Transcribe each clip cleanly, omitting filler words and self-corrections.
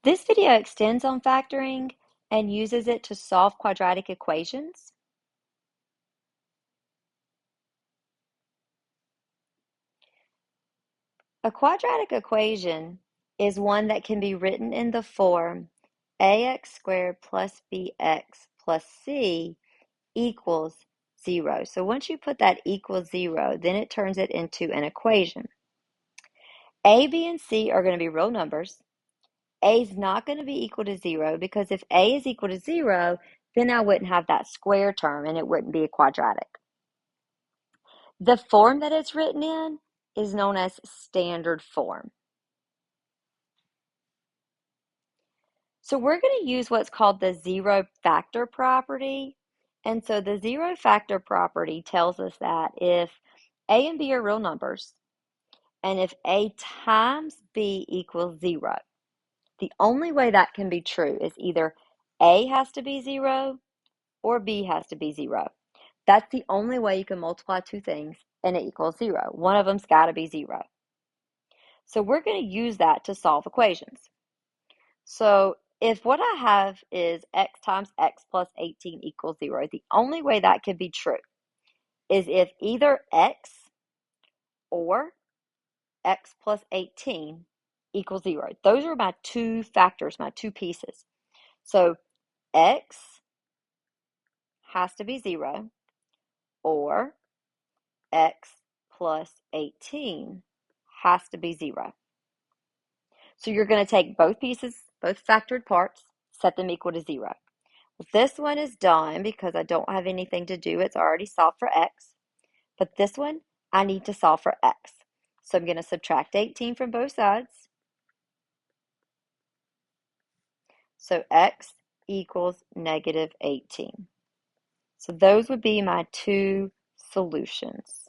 This video extends on factoring and uses it to solve quadratic equations. A quadratic equation is one that can be written in the form ax squared plus bx plus c equals 0. So once you put that equals 0, then it turns it into an equation. A, B, and C are going to be real numbers. A is not going to be equal to 0 because if A is equal to 0, then I wouldn't have that square term and it wouldn't be a quadratic. The form that it's written in is known as standard form. So we're going to use what's called the zero factor property. And so the zero factor property tells us that if A and B are real numbers, and if A times B equals 0, the only way that can be true is either A has to be 0 or B has to be 0. That's the only way you can multiply two things and it equals 0. One of them's got to be 0. So we're going to use that to solve equations. So if what I have is x times x plus 18 equals 0, the only way that could be true is if either x or x plus 18 equals 0. Those are my two factors, my two pieces. So x has to be 0 or x plus 18 has to be 0. So you're going to take both pieces, both factored parts, set them equal to 0. Well, this one is done because I don't have anything to do. It's already solved for x. But this one, I need to solve for x. So I'm going to subtract 18 from both sides. So x equals negative 18. So those would be my two solutions.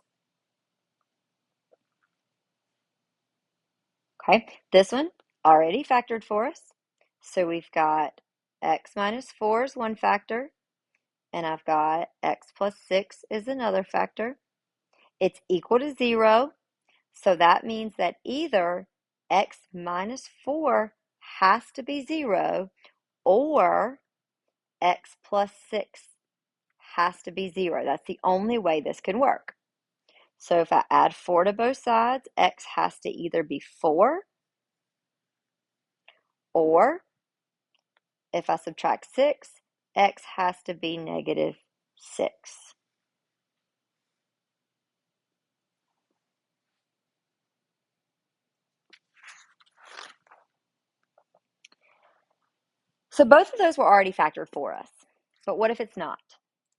Okay, this one already factored for us. So we've got x minus 4 is one factor, and I've got x plus 6 is another factor. It's equal to 0, so that means that either x minus 4 has to be 0 or x plus 6 has to be 0. That's the only way this can work. So if I add 4 to both sides, x has to either be 4 or if I subtract 6, x has to be negative 6. So both of those were already factored for us. But what if it's not?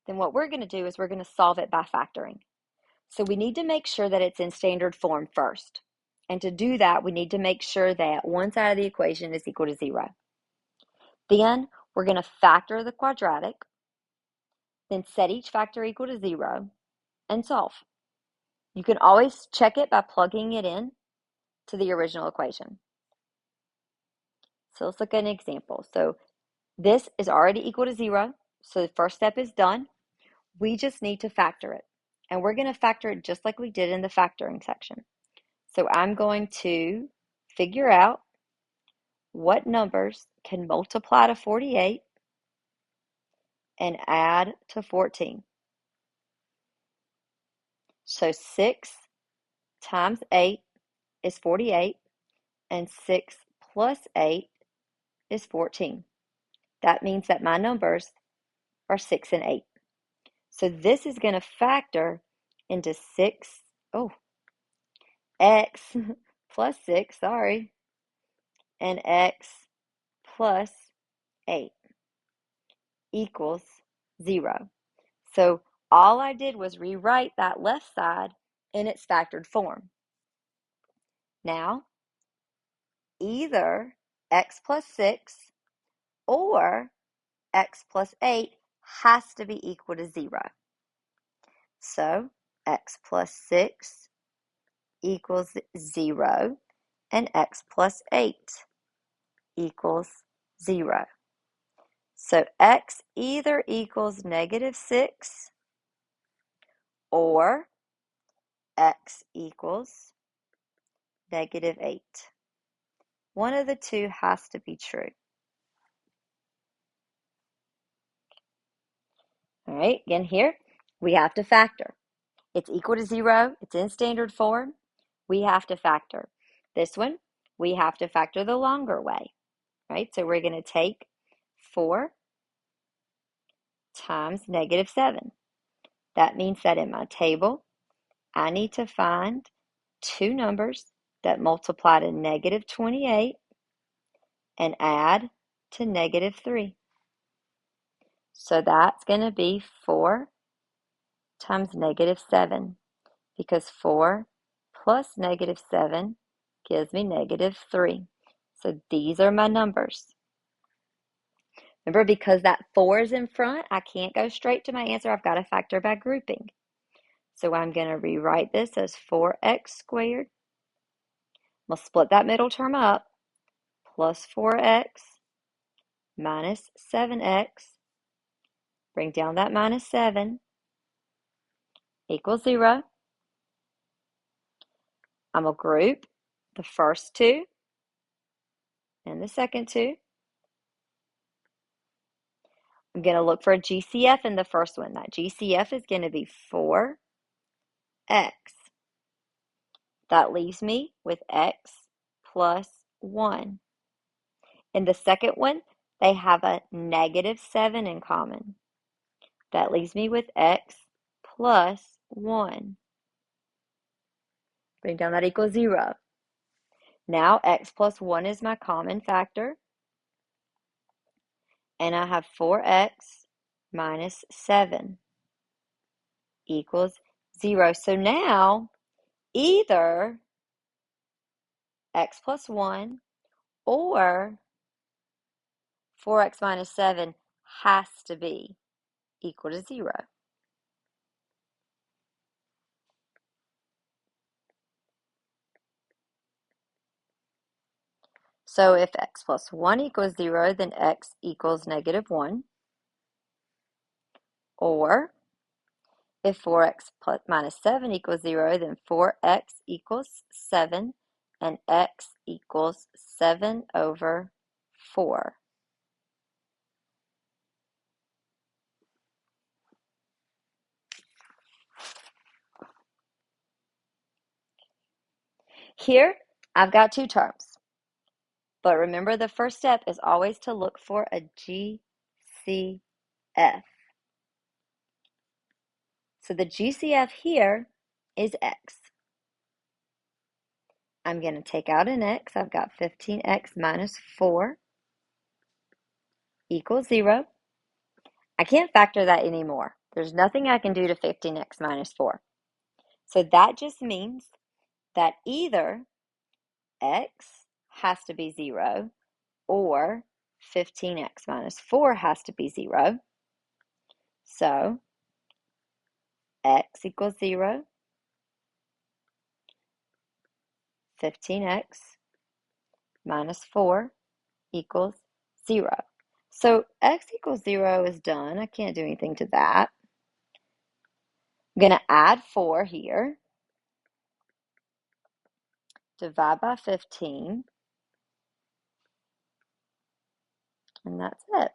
Then what we're going to do is we're going to solve it by factoring. So we need to make sure that it's in standard form first. And to do that, we need to make sure that one side of the equation is equal to 0. Then we're going to factor the quadratic, then set each factor equal to 0, and solve. You can always check it by plugging it in to the original equation. So let's look at an example. So this is already equal to 0, so the first step is done. We just need to factor it. And we're going to factor it just like we did in the factoring section. So I'm going to figure out what numbers can multiply to 48 and add to 14. So 6 times 8 is 48, and 6 plus 8 is 14. That means that my numbers are 6 and 8. So this is going to factor into x plus 6, sorry, and x plus 8 equals 0. So all I did was rewrite that left side in its factored form. Now, either x plus 6 or x plus 8 has to be equal to 0. So x plus 6 equals 0 and x plus 8 equals 0. So x either equals negative 6 or x equals negative 8. One of the two has to be true. All right, again here, we have to factor. It's equal to 0. It's in standard form. We have to factor. This one, we have to factor the longer way, right? So we're going to take 4 times -7. That means that in my table, I need to find two numbers that multiply to -28 and add to -3. So that's going to be 4 times -7, because 4 plus -7 gives me -3. So these are my numbers. Remember, because that 4 is in front, I can't go straight to my answer. I've got to factor by grouping. So I'm going to rewrite this as 4x squared. I'm going to split that middle term up. Plus 4x minus 7x. Bring down that -7 equals 0. I'm going to group the first two and the second two. I'm going to look for a GCF in the first one. That GCF is going to be 4x. That leaves me with x plus 1. In the second one, they have a -7 in common. That leaves me with x plus 1. Bring down that equals 0. Now x plus 1 is my common factor. And I have 4x minus 7 equals 0. So now either x plus 1 or 4x minus 7 has to be equal to 0. So if x plus 1 equals 0, then x equals -1. Or if 4x plus minus 7 equals 0, then 4x equals 7, and x equals 7/4. Here, I've got two terms. But remember, the first step is always to look for a GCF. So the GCF here is x. I'm going to take out an x. I've got 15x minus 4 equals 0. I can't factor that anymore. There's nothing I can do to 15x minus 4. So that just means that either x has to be 0 or 15x minus 4 has to be 0. So x equals 0, 15x minus 4 equals 0. So x equals 0 is done. I can't do anything to that. I'm going to add 4 here. Divide by 15. And that's it.